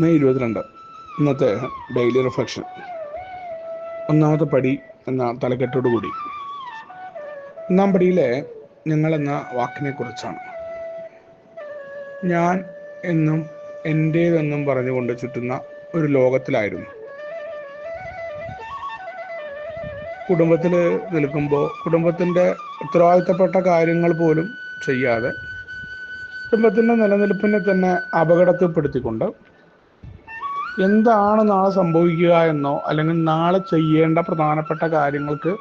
May 22 ഇന്നത്തെ daily reflection. ഒന്നാമത്തെ പടി എന്ന തലക്കെട്ടോടുകൂടി ഒന്നാം പടിയിലെ ഞങ്ങൾ എന്ന വാക്കിനെ കുറിച്ചാണ്. ഞാൻ എന്നും എൻ്റേതെന്നും പറഞ്ഞുകൊണ്ട് ചുറ്റുന്ന ഒരു ലോകത്തിലായിരുന്നു. കുടുംബത്തിൽ നിൽക്കുമ്പോൾ കുടുംബത്തിൻ്റെ ഉത്തരവാദിത്തപ്പെട്ട കാര്യങ്ങൾ പോലും ചെയ്യാതെ കുടുംബത്തിൻ്റെ നിലനിൽപ്പിനെ തന്നെ അപകടത്തിൽപ്പെടുത്തിക്കൊണ്ട് എന്താണ് നാളെ സംഭവിക്കുക എന്നോ അല്ലെങ്കിൽ നാളെ ചെയ്യേണ്ട പ്രധാനപ്പെട്ട കാര്യങ്ങൾക്ക്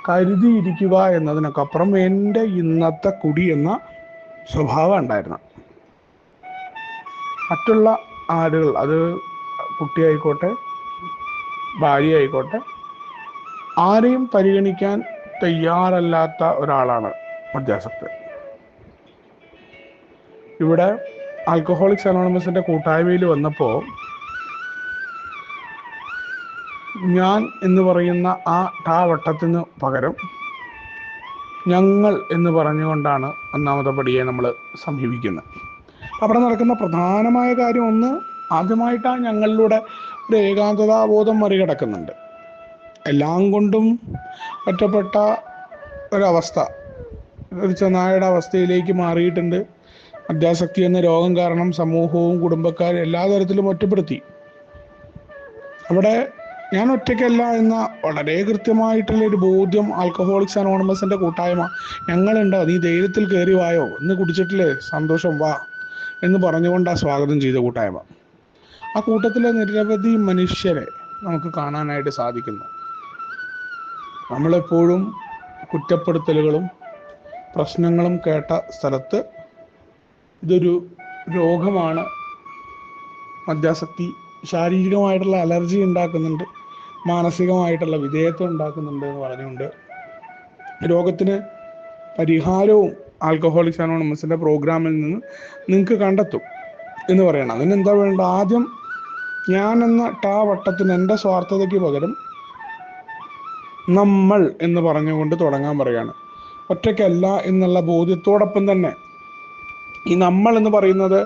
കരുതിയിരിക്കുക എന്നതിനൊക്കപ്പുറം എൻ്റെ ഇന്നത്തെ കുടി എന്ന സ്വഭാവം ഉണ്ടായിരുന്നു. മറ്റുള്ള ആളുകൾ, അത് കുട്ടിയായിക്കോട്ടെ ഭാര്യ ആയിക്കോട്ടെ, ആരെയും പരിഗണിക്കാൻ തയ്യാറല്ലാത്ത ഒരാളാണ് മദ്യാസക്തൻ. ഇവിടെ ആൽക്കഹോളിക്സ് അനോണിമസിൻ്റെ കൂട്ടായ്മയിൽ വന്നപ്പോൾ ഞാൻ എന്ന് പറയുന്ന ആ വട്ടത്തിന് പകരം ഞങ്ങൾ എന്ന് പറഞ്ഞുകൊണ്ടാണ് ഒന്നാമത്തെ പടിയെ നമ്മൾ സമീപിക്കുന്നത്. അവിടെ നടക്കുന്ന പ്രധാനമായ കാര്യം ഒന്ന്, ആദ്യമായിട്ട് ഞങ്ങളിലൂടെ ഒരു ഏകാന്തതാബോധം മറികടക്കുന്നുണ്ട്. എല്ലാം കൊണ്ടും ഒറ്റപ്പെട്ട ഒരവസ്ഥ, ഒരു ചെന്നായയുടെ അവസ്ഥയിലേക്ക് മാറിയിട്ടുണ്ട്. മദ്യാസക്തി എന്ന രോഗം കാരണം സമൂഹവും കുടുംബക്കാരും എല്ലാ തരത്തിലും ഒറ്റപ്പെടുത്തി. അവിടെ ഞാൻ ഒറ്റയ്ക്കല്ല എന്ന വളരെ കൃത്യമായിട്ടുള്ളൊരു ബോധ്യം ആൽക്കഹോളിക്സ് അനോണിമസിൻ്റെ കൂട്ടായ്മ, ഞങ്ങളുണ്ടോ, നീ ധൈര്യത്തിൽ കയറി വായോ, ഇന്ന് കുടിച്ചിട്ടില്ലേ, സന്തോഷം, വാ എന്ന് പറഞ്ഞുകൊണ്ടാണ് സ്വാഗതം ചെയ്ത കൂട്ടായ്മ. ആ കൂട്ടത്തിലെ നിരവധി മനുഷ്യരെ നമുക്ക് കാണാനായിട്ട് സാധിക്കുന്നു. നമ്മളെപ്പോഴും കുറ്റപ്പെടുത്തലുകളും പ്രശ്നങ്ങളും കേട്ട സ്ഥലത്ത് ഇതൊരു രോഗമാണ്, മദ്യാസക്തി ശാരീരികമായിട്ടുള്ള അലർജി ഉണ്ടാക്കുന്നുണ്ട്, മാനസികമായിട്ടുള്ള വിധേയത്വം ഉണ്ടാക്കുന്നുണ്ട് എന്ന് പറഞ്ഞുകൊണ്ട് രോഗത്തിന് പരിഹാരവും ആൽക്കഹോളിക്സ് അനോണിമസിൻ്റെ പ്രോഗ്രാമിൽ നിന്ന് നിങ്ങൾക്ക് കണ്ടെത്തും എന്ന് പറയണം. അതിനെന്താ വേണ്ട? ആദ്യം ഞാൻ എന്ന വട്ടത്തിന് എൻ്റെ സ്വാർത്ഥതയ്ക്ക് പകരം നമ്മൾ എന്ന് പറഞ്ഞുകൊണ്ട് തുടങ്ങാൻ പറയാണ്. ഒറ്റയ്ക്കല്ല എന്നുള്ള ബോധ്യത്തോടൊപ്പം തന്നെ ഈ നമ്മൾ എന്ന് പറയുന്നത്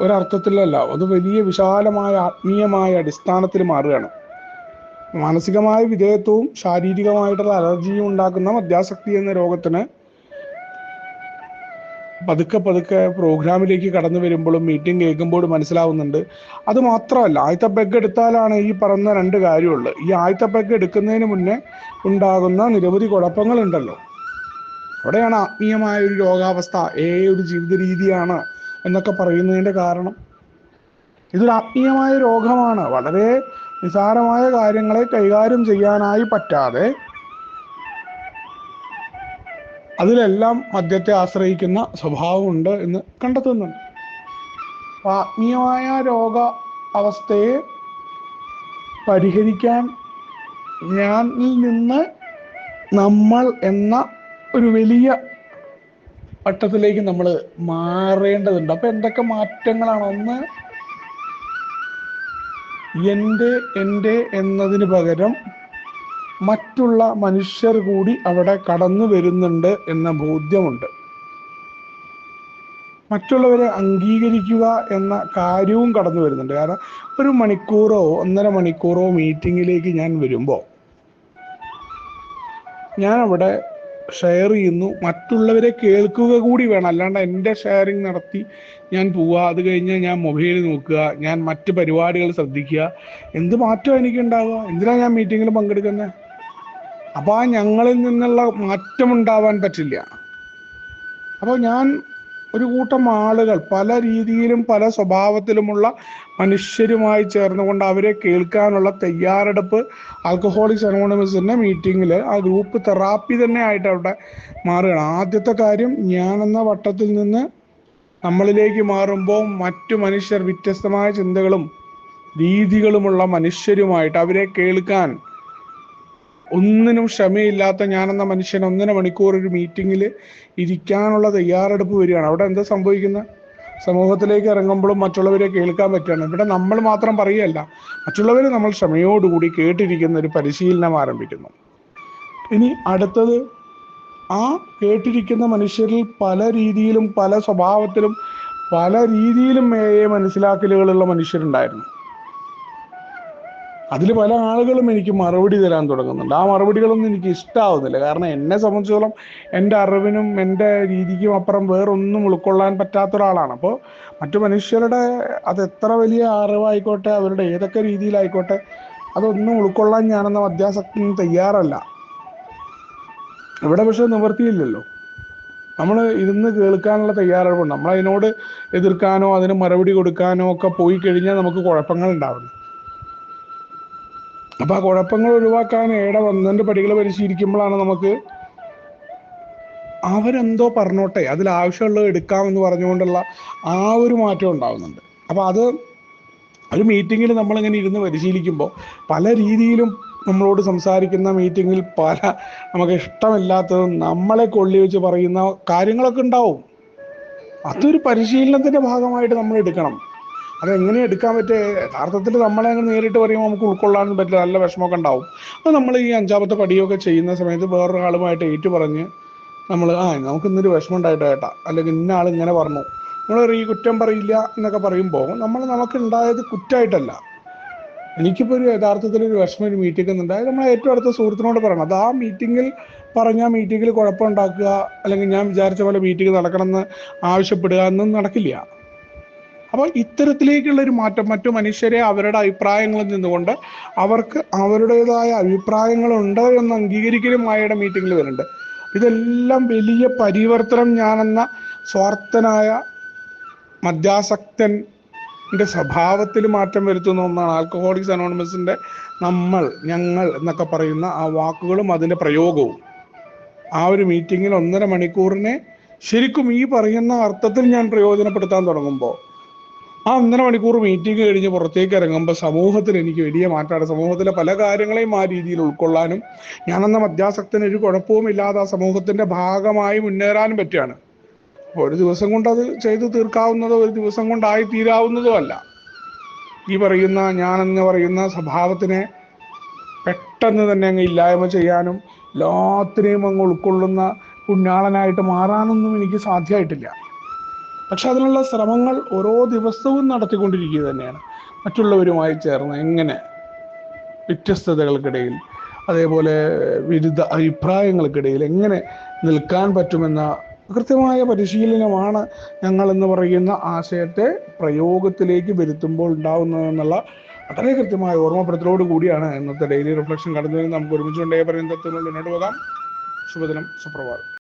ഒരർത്ഥത്തിലല്ല, അത് വലിയ വിശാലമായ ആത്മീയമായ അടിസ്ഥാനത്തിൽ മാറുകയാണ്. മാനസികമായ വിധേയത്വവും ശാരീരികമായിട്ടുള്ള അലർജിയും ഉണ്ടാക്കുന്ന മദ്യാസക്തി എന്ന രോഗത്തിന് പതുക്കെ പതുക്കെ പ്രോഗ്രാമിലേക്ക് കടന്നു വരുമ്പോഴും മീറ്റിംഗ് കേൾക്കുമ്പോഴും മനസ്സിലാവുന്നുണ്ട്. അത് മാത്രമല്ല, ആദ്യത്തെ പെഗ് എടുത്താലാണ് ഈ പറഞ്ഞ രണ്ട് കാര്യമുള്ളത്. ഈ ആദ്യത്തെ പെഗ് എടുക്കുന്നതിന് മുന്നേ ഉണ്ടാകുന്ന നിരവധി കുഴപ്പങ്ങളുണ്ടല്ലോ. അവിടെയാണ് ആത്മീയമായ ഒരു രോഗാവസ്ഥ, ഒരു ജീവിത രീതിയാണ് എന്നൊക്കെ പറയുന്നതിൻ്റെ കാരണം. ഇതൊരു ആത്മീയമായ രോഗമാണ്. വളരെ നിസാരമായ കാര്യങ്ങളെ കൈകാര്യം ചെയ്യാനായി പറ്റാതെ അതിലെല്ലാം മദ്യത്തെ ആശ്രയിക്കുന്ന സ്വഭാവമുണ്ട് എന്ന് കണ്ടെത്തുന്നുണ്ട്. ആത്മീയമായ രോഗ അവസ്ഥയെ പരിഹരിക്കാൻ ഞാനിൽ നിന്ന് നമ്മൾ എന്ന ഒരു വലിയ വട്ടത്തിലേക്ക് നമ്മൾ മാറേണ്ടതുണ്ട്. അപ്പൊ എന്തൊക്കെ മാറ്റങ്ങളാണ്? ഒന്ന്, എൻ്റെ എന്നതിന് പകരം മറ്റുള്ള മനുഷ്യർ കൂടി അവിടെ കടന്നു വരുന്നുണ്ട് എന്ന ബോധ്യമുണ്ട്. മറ്റുള്ളവരെ അംഗീകരിക്കുക എന്ന കാര്യവും കടന്നു വരുന്നുണ്ട്. കാരണം ഒരു മണിക്കൂറോ 1.5 മണിക്കൂറോ മീറ്റിങ്ങിലേക്ക് ഞാൻ വരുമ്പോൾ ഞാൻ അവിടെ ഷെയർ ചെയ്യുന്നു, മറ്റുള്ളവരെ കേൾക്കുക കൂടി വേണം. അല്ലാണ്ട് എൻ്റെ ഷെയറിങ് നടത്തി ഞാൻ പോവുക, അത് കഴിഞ്ഞ് ഞാൻ മൊബൈൽ നോക്കുക, ഞാൻ മറ്റ് പരിപാടികൾ ശ്രദ്ധിക്കുക. എന്ത് മാറ്റം എനിക്കുണ്ടാവുക? എന്തിനാണ് ഞാൻ മീറ്റിങ്ങിൽ പങ്കെടുക്കുന്നത്? അപ്പോൾ ഞങ്ങളിൽ നിന്നുള്ള മാറ്റം ഉണ്ടാവാൻ പറ്റില്ല. അപ്പോൾ ഞാൻ ഒരു കൂട്ടം ആളുകൾ, പല രീതിയിലും പല സ്വഭാവത്തിലുമുള്ള മനുഷ്യരുമായി ചേർന്നുകൊണ്ട് അവരെ കേൾക്കാനുള്ള തയ്യാറെടുപ്പ് ആൽക്കഹോളിക്സ് അനോണിമസിൻ്റെ മീറ്റിങ്ങിൽ ആ ഗ്രൂപ്പ് തെറാപ്പി തന്നെ ആയിട്ട് അവിടെ മാറുകയാണ്. ആദ്യത്തെ കാര്യം, ഞാനെന്ന വട്ടത്തിൽ നിന്ന് നമ്മളിലേക്ക് മാറുമ്പോൾ മറ്റു മനുഷ്യർ, വ്യത്യസ്തമായ ചിന്തകളും രീതികളുമുള്ള മനുഷ്യരുമായിട്ട് അവരെ കേൾക്കാൻ ഒന്നിനും ക്ഷമയില്ലാത്ത ഞാനെന്ന മനുഷ്യൻ 1.5 മണിക്കൂർ ഒരു മീറ്റിങ്ങിൽ ഇരിക്കാനുള്ള തയ്യാറെടുപ്പ് വരികയാണ്. അവിടെ എന്താ സംഭവിക്കുന്നത്? സമൂഹത്തിലേക്ക് ഇറങ്ങുമ്പോഴും മറ്റുള്ളവരെ കേൾക്കാൻ പറ്റുകയാണ്. ഇവിടെ നമ്മൾ മാത്രം പറയുകയല്ല, മറ്റുള്ളവരെ നമ്മൾ ക്ഷമയോടുകൂടി കേട്ടിരിക്കുന്ന ഒരു പരിശീലനം ആരംഭിക്കുന്നു. ഇനി അടുത്തത്, ആ കേട്ടിരിക്കുന്ന മനുഷ്യരിൽ പല രീതിയിലും പല സ്വഭാവത്തിലും പല രീതിയിലും എ മനസ്സിലാക്കലുകളുള്ള മനുഷ്യരുണ്ടായിരുന്നു. അതിൽ പല ആളുകളും എനിക്ക് മറുപടി തരാൻ തുടങ്ങുന്നുണ്ട്. ആ മറുപടികളൊന്നും എനിക്ക് ഇഷ്ടാവുന്നില്ല. കാരണം എന്നെ സംബന്ധിച്ചോളം എൻ്റെ അറിവിനും എൻ്റെ രീതിക്കും അപ്പുറം വേറൊന്നും ഉൾക്കൊള്ളാൻ പറ്റാത്ത ഒരാളാണ്. അപ്പോൾ മറ്റു മനുഷ്യരുടെ അത് എത്ര വലിയ അറിവായിക്കോട്ടെ, അവരുടെ ഏതൊക്കെ രീതിയിലായിക്കോട്ടെ, അതൊന്നും ഉൾക്കൊള്ളാൻ ഞാനെന്ന മദ്യാസക്തിന് തയ്യാറല്ല. ഇവിടെ പക്ഷെ നിവൃത്തിയില്ലല്ലോ. നമ്മൾ ഇരുന്ന് കേൾക്കാനുള്ള തയ്യാറെടുപ്പുണ്ട്. നമ്മളതിനോട് എതിർക്കാനോ അതിന് മറുപടി കൊടുക്കാനോ ഒക്കെ പോയി കഴിഞ്ഞാൽ നമുക്ക് കുഴപ്പങ്ങൾ ഉണ്ടാവുന്നു. അപ്പൊ ആ കുഴപ്പങ്ങൾ ഒഴിവാക്കാൻ വന്നതിന്റെ പടികൾ പരിശീലിക്കുമ്പോഴാണ് നമുക്ക് അവരെന്തോ പറഞ്ഞോട്ടെ, അതിൽ ആവശ്യമുള്ളത് എടുക്കാമെന്ന് പറഞ്ഞുകൊണ്ടുള്ള ആ ഒരു മാറ്റം ഉണ്ടാവുന്നുണ്ട്. അപ്പൊ അത് ഒരു മീറ്റിങ്ങിൽ നമ്മളിങ്ങനെ ഇരുന്ന് പരിശീലിക്കുമ്പോൾ പല രീതിയിലും നമ്മളോട് സംസാരിക്കുന്ന മീറ്റിങ്ങിൽ പല നമുക്ക് ഇഷ്ടമില്ലാത്തതും നമ്മളെ കൊള്ളി വെച്ച് പറയുന്ന കാര്യങ്ങളൊക്കെ ഉണ്ടാവും. അതൊരു പരിശീലനത്തിന്റെ ഭാഗമായിട്ട് നമ്മൾ എടുക്കണം. അതെങ്ങനെ എടുക്കാൻ പറ്റുക? യഥാർത്ഥത്തിൽ നമ്മളെ അങ്ങ് നേരിട്ട് പറയുമ്പോൾ നമുക്ക് ഉൾക്കൊള്ളാനും പറ്റില്ല, നല്ല വിഷമമൊക്കെ ഉണ്ടാവും. അപ്പോൾ നമ്മൾ ഈ അഞ്ചാമത്തെ പടിയൊക്കെ ചെയ്യുന്ന സമയത്ത് വേറൊരാളുമായിട്ട് ഏറ്റു പറഞ്ഞ് നമ്മൾ നമുക്ക് ഇന്നൊരു വിഷമം ഉണ്ടായിട്ട് കേട്ടാ, അല്ലെങ്കിൽ ഇന്ന ആൾ ഇങ്ങനെ പറഞ്ഞു, നമ്മൾ ഈ കുറ്റം പറയില്ല എന്നൊക്കെ പറയുമ്പോൾ നമുക്ക് ഉണ്ടായത് കുറ്റമായിട്ടല്ല. എനിക്കിപ്പോൾ ഒരു യഥാർത്ഥത്തിൽ ഒരു വിഷമം ഒരു മീറ്റിംഗ് ഉണ്ടായത് നമ്മൾ ഏറ്റവും അടുത്ത സുഹൃത്തിനോട് പറയണം. അത് ആ മീറ്റിങ്ങിൽ പറഞ്ഞ മീറ്റിങ്ങിൽ കുഴപ്പമുണ്ടാക്കുക, അല്ലെങ്കിൽ ഞാൻ വിചാരിച്ച പോലെ മീറ്റിംഗ് നടക്കണമെന്ന് ആവശ്യപ്പെടുക എന്നും നടക്കില്ല. അപ്പോൾ ഇത്തരത്തിലേക്കുള്ള ഒരു മാറ്റം, മറ്റു മനുഷ്യരെ അവരുടെ അഭിപ്രായങ്ങളിൽ നിന്നുകൊണ്ട് അവർക്ക് അവരുടേതായ അഭിപ്രായങ്ങളുണ്ട് എന്ന് അംഗീകരിക്കലും മായയുടെ മീറ്റിങ്ങിൽ വരുന്നുണ്ട്. ഇതെല്ലാം വലിയ പരിവർത്തനം ഞാനെന്ന സ്വാർത്ഥനായ മദ്യാസക്തൻ്റെ സ്വഭാവത്തിൽ മാറ്റം വരുത്തുന്ന ഒന്നാണ്. ആൽക്കഹോളിക്സ് അനോണിമസിൻ്റെ ഞങ്ങൾ എന്നൊക്കെ പറയുന്ന ആ വാക്കുകളും അതിൻ്റെ പ്രയോഗവും ആ ഒരു മീറ്റിങ്ങിൽ 1.5 മണിക്കൂറിനെ ശരിക്കും ഈ പറയുന്ന അർത്ഥത്തിൽ ഞാൻ പ്രയോജനപ്പെടുത്താൻ തുടങ്ങുമ്പോൾ ആ 1.5 മണിക്കൂർ മീറ്റിംഗ് കഴിഞ്ഞ് പുറത്തേക്ക് ഇറങ്ങുമ്പോൾ സമൂഹത്തിൽ എനിക്ക് വലിയ മാറ്റമാണ്. സമൂഹത്തിലെ പല കാര്യങ്ങളെയും ആ രീതിയിൽ ഉൾക്കൊള്ളാനും ഞാനെന്ന മദ്യാസക്തന് ഒരു കുഴപ്പവും ഇല്ലാതെ ആ സമൂഹത്തിന്റെ ഭാഗമായി മുന്നേറാനും പറ്റുകയാണ്. ഒരു ദിവസം കൊണ്ട് അത് ചെയ്തു തീർക്കാവുന്നതോ ഒരു ദിവസം കൊണ്ടായി തീരാവുന്നതോ അല്ല. ഈ പറയുന്ന ഞാനെന്ന് പറയുന്ന സ്വഭാവത്തിനെ പെട്ടെന്ന് തന്നെ അങ്ങ് ഇല്ലായ്മ ചെയ്യാനും എല്ലാത്തിനെയും അങ്ങ് ഉൾക്കൊള്ളുന്ന പുണ്യാളനായിട്ട് മാറാനൊന്നും എനിക്ക് സാധ്യമായിട്ടില്ല. പക്ഷെ അതിനുള്ള ശ്രമങ്ങൾ ഓരോ ദിവസവും നടത്തിക്കൊണ്ടിരിക്കുക തന്നെയാണ്. മറ്റുള്ളവരുമായി ചേർന്ന് എങ്ങനെ വ്യത്യസ്തതകൾക്കിടയിൽ, അതേപോലെ വിരുദ്ധ അഭിപ്രായങ്ങൾക്കിടയിൽ എങ്ങനെ നിൽക്കാൻ പറ്റുമെന്ന കൃത്യമായ പരിശീലനമാണ് ഞങ്ങൾ എന്ന് പറയുന്ന ആശയത്തെ പ്രയോഗത്തിലേക്ക് വരുത്തുമ്പോൾ ഉണ്ടാവുന്നതെന്നുള്ള വളരെ കൃത്യമായ ഓർമ്മപ്പെടുത്തലോട് കൂടിയാണ് ഇന്നത്തെ ഡെയിലി റിഫ്ലക്ഷൻ കടന്നു വരുന്നത്. നമുക്ക് ഒരുമിച്ചുകൊണ്ടേ പറയുന്ന തത്വങ്ങൾ മുന്നോട്ട് പോകാം. ശുഭദിനം, സുപ്രഭാതം.